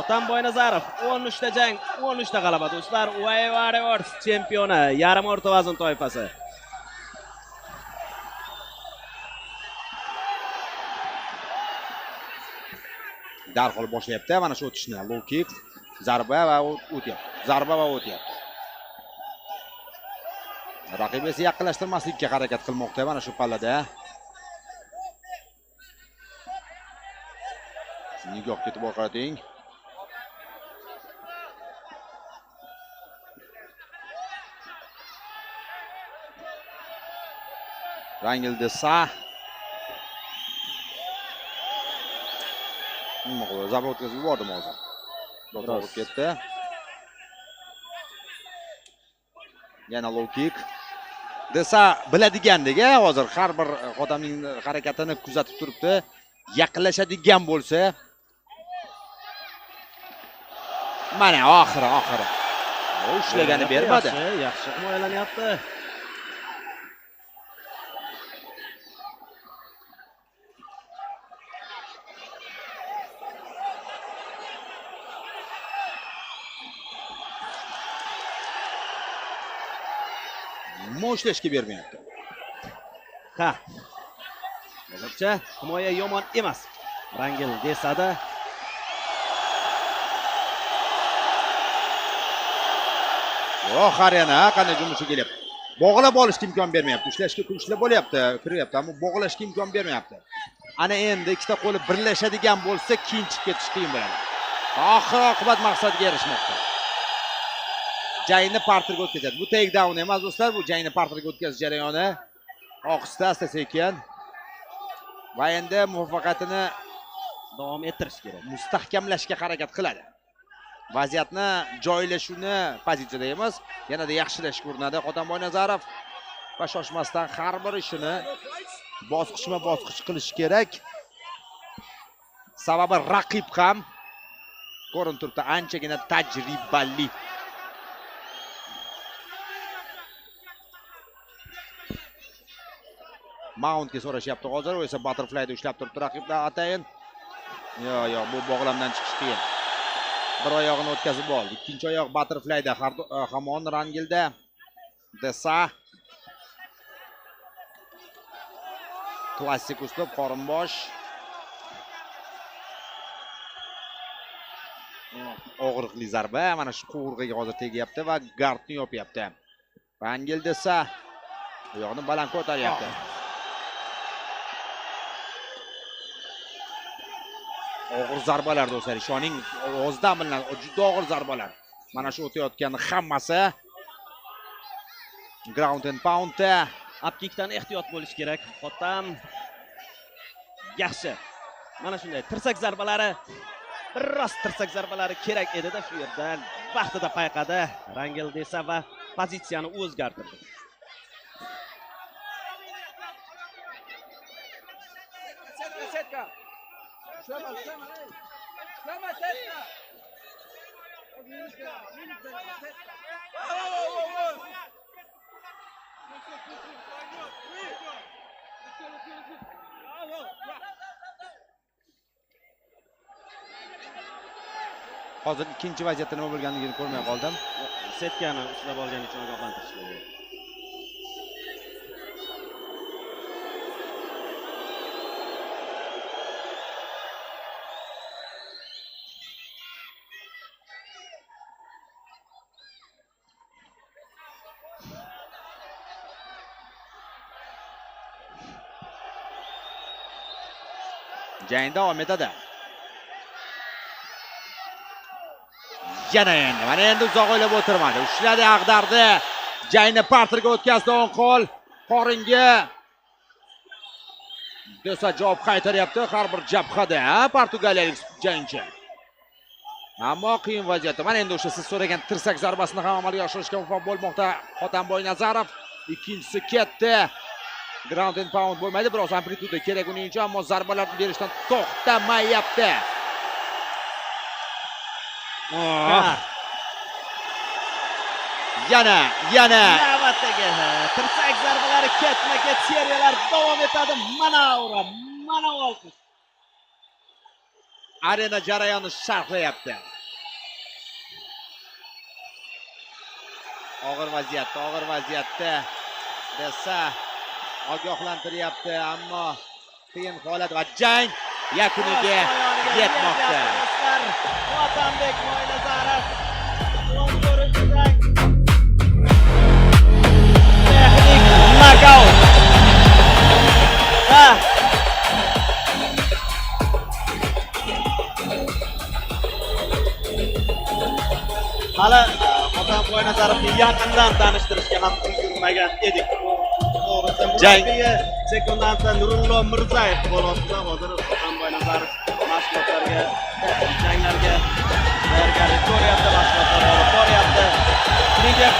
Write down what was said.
Otanboy Nazarov 13 ta jang, 13 ta g'alaba do'stlar. UFC Warriors chempioni, yarim o'rta vazn toifasi. Darhol boshlayapti mana shu o'tishni. Low kick, zarba va o'tyapti. Zarba va o'tyapti. Raqib esa yaqinlashtirmaslikka harakat qilmoqda mana shu pallada. Nigoh ketib qarating. Rangel Desa. Nima qildi? Zarba o'tkazib yubordim hozir. Biroz ketdi. Yana low kick. Desa biladigandek-a, hozir har bir odamning harakatini kuzatib turibdi. Yaqinlashadigan bo'lsa, mana oxiri. Ushlagani bermadi. Yaxshi himoyalanyapti. Mo'shlashga bermayapti. Ha. Hozircha himoya yomon emas. Rangel Desada Qariyana qanday jumushi kelyapti. Bog'lab olishga imkon bermayapti. Ushlashga kurishlar bo'lyapti, kiryapti, ammo bog'lashga imkon bermayapti. Ana endi ikkita qo'li birlashadigan bo'lsa, keyin chiqib ketish qiyin bo'ladi. Oxir-oqibat maqsadga erishmoqda. Jangni parterga o'tkazadi. Bu takedown emas do'stlar, bu jangni parterga o'tkazish jarayoni. Ohista, asta-sekin. Va endi muvaffaqiyatini davom ettirish kerak. Mustahkamlashga harakat qiladi. Vaziyatni joylashuvni pozitsiyada emas, yanada yaxshilashga urinadi Otanboy Nazarov va shoshmasdan har bir ishini bosqichma-bosqich qilish kerak. Sababi raqib ham ko'rinib turibdi, anchagina tajribali. Mountga so'rashyapti hozir, u esa butterflyda ushlab turibdi raqibdan atayin. Yo'q, bu bog'lamdan chiqish qiyin. Bir oyog'ini o'tkazib oldi. Ikkinchi oyoq butterflyda hamon Rangilda. Desa. Klassik uslub qorinbosh. Og'riqli zarba mana shu qo'rg'iga hozir tegyapti va gardni yopyapti. Rangil Desa oyog'ini baland ko'taryapti. Og'ir zarbalar do'stlar, ishoning ovozdan bilinadi, juda og'ir zarbalar. Mana shu o'tayotgan hammasi ground and pound. Upkickdan ehtiyot bo'lish kerak. Xotam yaxshi. Mana shunday tirsak zarbalari, biroz tirsak zarbalari kerak edi-da shu yerdan. Vaqtida payqadi Rangel Desa va pozitsiyani o'zgartirdi. Hozir ikkinchi vaziyatda nima bo'lganligini ko'rmay qoldim. Setkani ushlab olgani uchun ogohlantirishdi. Jang davom etadi. Yana endi, mana endi uzoq o'ylab o'tirmadi. Ushladi, ag'dardi. Jangni parterga o'tkazdi o'ng qo'l. Qoringa. Desa javob qaytaryapti har bir jabhada, portugaliyalik jangchi. Ammo qiyin vaziyatda. Mana endi o'sha siz so'ragan tirsak zarbasini ham amalga oshirishga muvaffaq bo'lmoqda Otanboy Nazarov. Ikkinchisi ketdi. Ground and pound bo'lmaydi, biroz amplituda kerak uning uchun, ammo zarbalarni berishdan to'xtamayapti. Yana navbatdagi tirsak zarbalari ketma-ket seriyalar davom etadi. Mana olqish. arena jarayoni sharhlayapti. Og'ir vaziyatda desa ogohlantiryapti, ammo qiyin holat va jang yakuniga yetmoqda. Otambek Mo'ynazarov ko'rishdan texnik nokaut. Hali Otambek Mo'ynazarovni yaqindan tanishtirishga ham ulgurmagan edik. Jang sekundantda Nurullo Mirzayev bo'lyapti. Hozir Otambek Mo'ynazarov mashg'ulotlarga, janglarga tayyorgarlik ko'ryapti, mashg'ulotlar olib boryapti. Shuningdek,